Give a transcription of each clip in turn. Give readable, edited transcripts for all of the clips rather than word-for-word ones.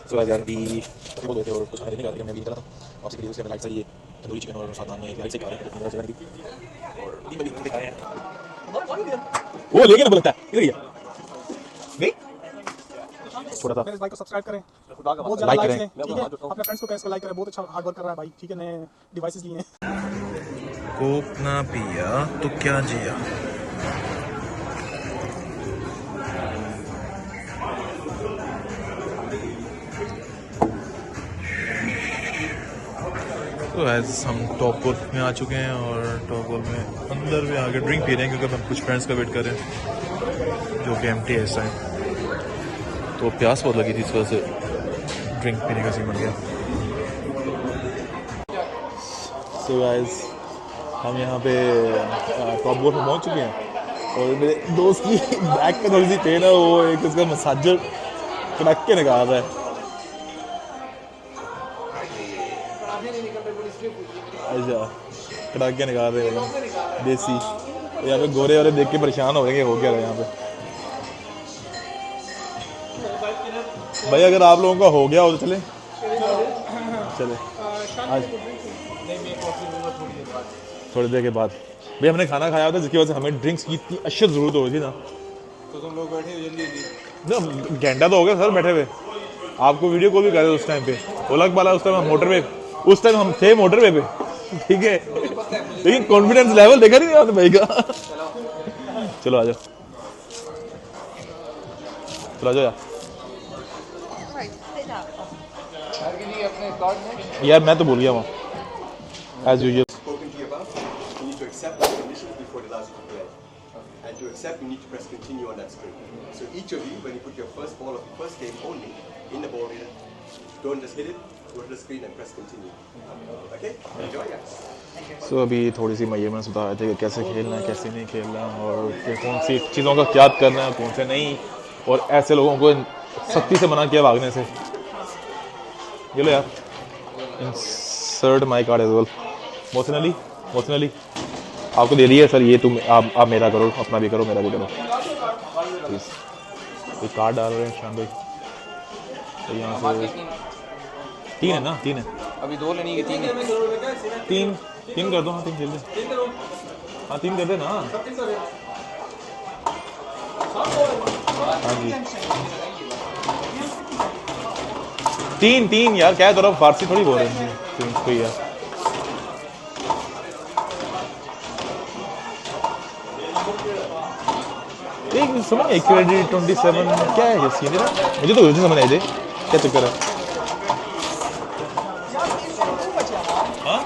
सो यार भी बोल रहे थे और कुछ खाने देने का मैं भी निकला था आपसे के लिए उससे लाइट चाहिए तंदूरी चिकन और साथ में लाइट से खा रहे हैं मेरा जगह और तीन बजे खाए हैं वो लेके ना बोलता है इधर ही नहीं छोटा था मेरे भाई को सब्सक्राइब करें, बहुत ज्यादा लाइक करें, ठीक है, अपने फ्रेंड्स को लाइक करें, बहुत अच्छा हार्ड वर्क कर रहा है भाई, ठीक है, नए डिवाइसेस लिए हैं। कोक ना पिया तो क्या जिया। तो एज हम टॉप गोल्फ में आ चुके हैं और टॉप गोल्फ में अंदर भी आके ड्रिंक पी रहे हैं क्योंकि हम कुछ फ्रेंड्स का वेट कर रहे हैं जो कि एम्प्टी है इस टाइम। तो प्यास बहुत लगी थी इस वजह से ड्रिंक पीने का सीन बन गया। सो गाइस हम यहाँ पे टॉप गोल्फ में पहुँच चुके हैं और मेरे दोस्त की बैक पे थोड़ी सी पेन है, वो एक उसका मसाजर कड़क के निकाल रहा है। अच्छा कड़क के निकाल रहे हैं देसी। यहाँ पे गोरे वाले देख के परेशान हो गए हो क्या रहा है यहाँ पे। भाई अगर आप लोगों का हो गया हो तो चले आज थोड़ी देर के बाद। भाई हमने खाना खाया था जिसकी वजह से हमें ड्रिंक्स की इतनी अशद ज़रूरत हो रही थी ना, तो तुम लोग बैठे जल्दी ना घंटा तो हो गया सर बैठे हुए। आपको वीडियो कॉल भी कर रहे उस टाइम पे ओलग वाला, उस टाइम हम मोटरवे, उस टाइम हम थे मोटरवे पे, ठीक है, लेकिन कॉन्फिडेंस लेवल देखा नहीं आपने भाई का। चलो आ जाओ, चलो आ जाओ यार मैं तो भूल गया वहाँ as usual. And to accept, you need to press continue on that screen. So each of you, when you put your first ball of the first game only in the ball reader, don't just hit it, go to the screen and press continue. Okay? Enjoy, guys. So अभी थोड़ी सी measurements बता रहे थे कि कैसे खेलना है कैसे नहीं खेलना और कौन सी चीज़ों का क्या करना है कौन से नहीं, और ऐसे लोगों को सख्ती से मना किया भागने से। ये लो यार insert my card as well. Mohsin आपको दे दिया सर, ये तुम आप मेरा करो, अपना भी करो मेरा भी करो प्लीज़। ये कार्ड डाल रहे हैं शाम भाई, तो यहाँ से 3 है ना, 3 है अभी 2 लेनी है, 3 है। 3 कर दो। हाँ 3 खेल दे, हाँ 3 कर दे ना। हाँ जी 3 यार क्या तो फारसी थोड़ी बोल रहे हैं 3 कोई यार। एक समझ एक्यूरेटी 27 क्या है ये सीन है ना, मुझे तो कुछ समझ नहीं आए क्या चक्कर है। हाँ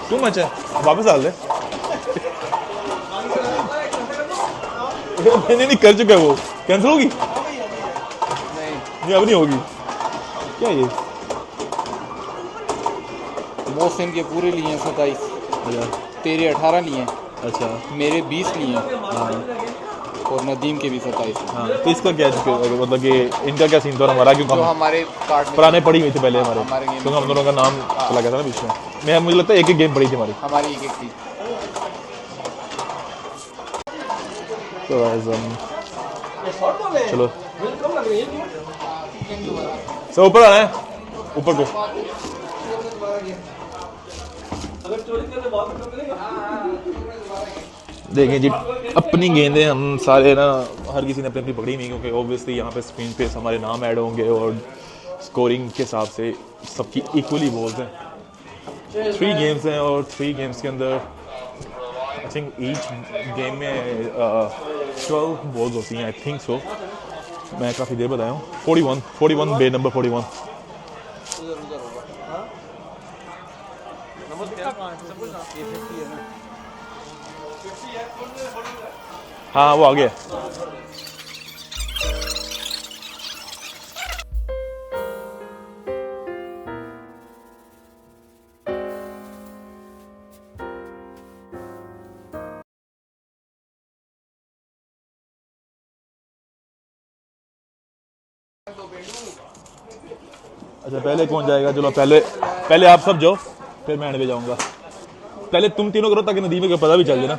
क्यों मचा वापस डाल दे। नहीं कर चुका है वो, कैंसिल होगी नहीं अब नहीं होगी क्या ये। मोहसिन के पूरे लिए हैं 27, तेरे 18 लिए हैं, अच्छा मेरे 20 लिए हैं, और नदीम के भी 27। हाँ तो इसका क्या मतलब कि इनका क्या सीन था हमारा, क्योंकि जो हमारे कार्ड में पुराने पड़ी हुई थी पहले हमारे गेम क्योंकि हम दोनों का नाम चला गया था ना बीच में। मैं मुझे लगता है एक गेम पड़ी थी हमारी एक थी। तो चलो सब ऊपर आना है, ऊपर को देखें जी अपनी गेंदें हम सारे ना हर किसी ने अपनी अपनी पकड़ी नहीं, क्योंकि ऑब्वियसली यहाँ पे स्क्रीन पे हमारे नाम ऐड होंगे और स्कोरिंग के हिसाब से सबकी इक्वली बॉल्स हैं। 3 गेम्स हैं और 3 गेम्स के अंदर आई थिंक ईच गेम में 12 बॉल्स होती हैं, आई थिंक सो। मैं काफ़ी देर बताया हूँ 41 बे नंबर 41। हाँ वो आ गया। अच्छा पहले कौन जाएगा, चलो पहले आप सब जाओ फिर मैं एंड पे जाऊंगा। पहले तुम तीनों करो ताकि नदीम को पता भी चल जाए ना।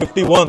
51,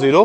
0,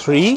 3.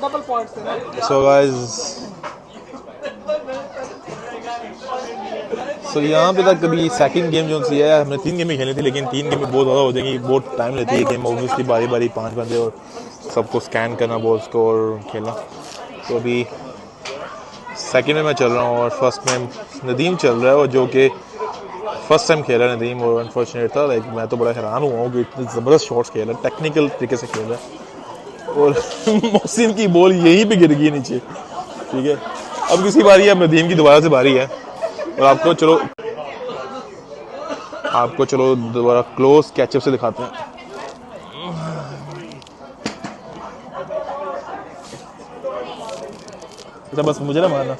डबल पॉइंट्स थे ना. सो गाइस, सो यहाँ पे तक कभी सेकंड गेम जो सी है हमने 3 गेमें खेली थी, लेकिन 3 गेमें बहुत ज़्यादा हो जाएंगी, बहुत टाइम लेती है गेम ऑब्वियसली, बारी बारी 5 बंदे और सबको स्कैन करना बॉल्स को और खेलना. तो अभी सेकंड में मैं चल रहा हूँ और फर्स्ट में नदीम चल रहा है, और जो कि फर्स्ट टाइम खेला है नदीम, और अनफॉर्चुनेट था. लाइक मैं तो बड़ा हैरान हुआ हूँ कि इतने ज़बरदस्त शॉट्स खेल रहा है, टेक्निकल तरीके से खेल रहा है, और मोहसिन की बॉल यहीं पे गिर गई नीचे. ठीक है, अब किसी बारी है, अब नदीम की दोबारा से बारी है, और आपको चलो दोबारा क्लोज कैचअप से दिखाते हैं. अच्छा बस मुझे ना मारना.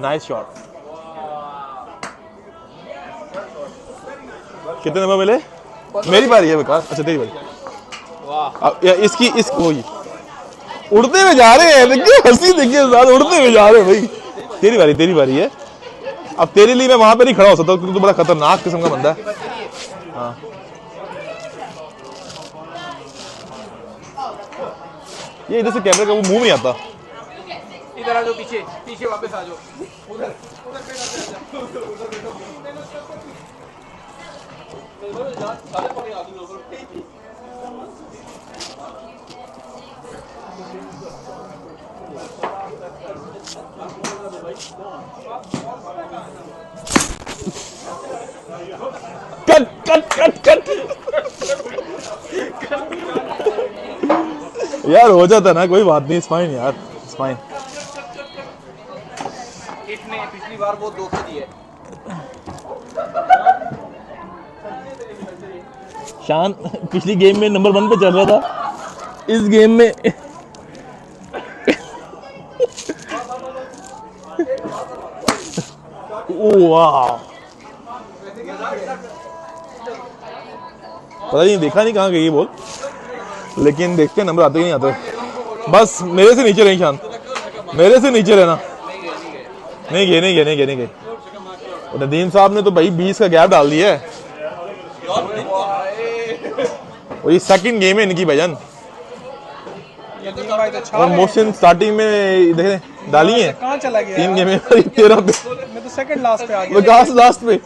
Nice shot. कितने नंबर मिले? मेरी बारी है विकास. अच्छा तेरी बारी. वाह, इसकी वही उड़ते हुए जा रहे हैं, देखिए हंसी, देखिए साथ उड़ते हुए जा रहे हैं भाई. तेरी बारी है. अब तेरे लिए मैं वहां पे नहीं खड़ा हो सकता क्योंकि तू बड़ा खतरनाक किस्म का बंदा है. हाँ, ये इधर से कैमरे का वो मुंह नहीं आता. इधर आ जाओ, पीछे वापस आ जाओ. उधर कट यार, हो जाता ना, कोई बात नहीं. इट्स फाइन यार, इट्स फाइन. इसने पिछली बार वो धोखा दिया. शान पिछली गेम में नंबर 1 पे चल रहा था, इस गेम में वाह, पता नहीं, देखा नहीं कहाँ गई ये बॉल, लेकिन देखते हैं नंबर आते ही नहीं आते. बस मेरे से नीचे रही शान, मेरे से नीचे रहना. नहीं गए. और नदीम साहब ने तो भाई 20 का गैप डाल दिया है, और ये सेकंड गेम है इनकी भाईजान. और मोशन स्टार्टिंग में देखें डाली है, कहाँ चला गया 3 गेमें 13 पे. मैं तो सेकंड लास्ट पे आ गया. विकास लास्ट पे,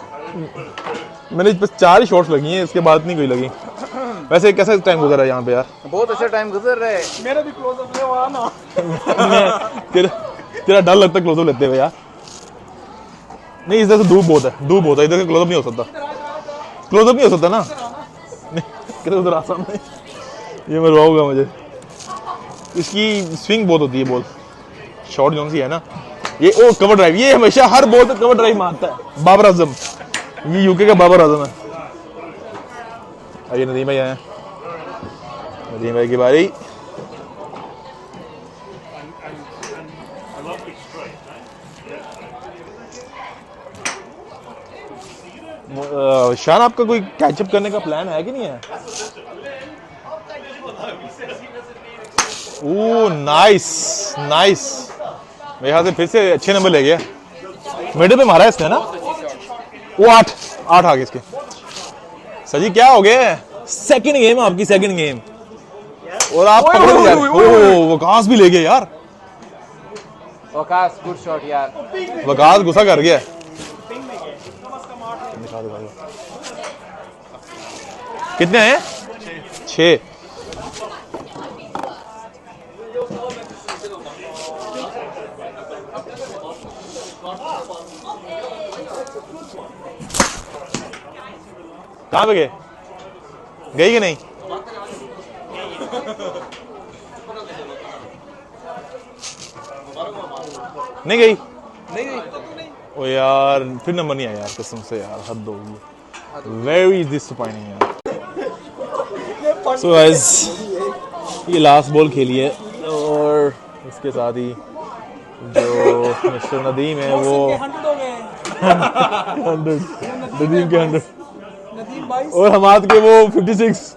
मैंने बस 4 ही शॉट्स लगी हैं, इसके बाद नहीं कोई लगी. वैसे कैसा टाइम गुजरा है यहाँ पे यार? बहुत अच्छा टाइम गुजर रहा है. मेरे भी क्लोजअप ले वहाँ ना. तेरा डर लगता है क्लोजअप लेते हुए यार. नहीं, इधर से धूप बहुत है, इधर से क्लोजअप नहीं हो सकता ना. किधर उधर आसान है, ये मरवाऊंगा मुझे. इसकी स्विंग बहुत होती है बॉल, शॉट जोन सी है ना ये. ओ कवर ड्राइव, ये हमेशा हर बॉल पे कवर ड्राइव मारता है. बाबर आजम, ये यूके का बाबर आजम है. आइए नदीम भाई आए, नदीम भाई की बारी. शान, आपका कोई कैचअप करने का प्लान है कि नहीं है? Oh nice. मेरे ख्याल से फिर से अच्छे नंबर ले गया. मिडल पे मारा है इसने ना. वो 8 आ गए इसके. सजी क्या हो गया? सेकंड गेम आपकी, सेकंड गेम, और आप पकड़ लिया. ओह वकास भी ले गए यार. वकास गुड शॉट यार. वकास गुस्सा कर गया. कितने हैं? 6. कहाँ पे गई कि नहीं? नहीं गई. ओ यार, फिर नंबर नहीं आया यार, कसम से यार, हद होगी. वेरी डिसअपॉइंटिंग यार. सो गाइस, ये लास्ट बॉल खेली है, और इसके साथ ही जो मिस्टर नदीम है वो 100 नदीम के 100 और हमाद के वो 56.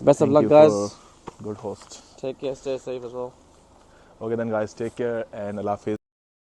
Best of luck guys. Good host. Take care, stay safe as well. Okay then guys, take care and Allah Hafiz.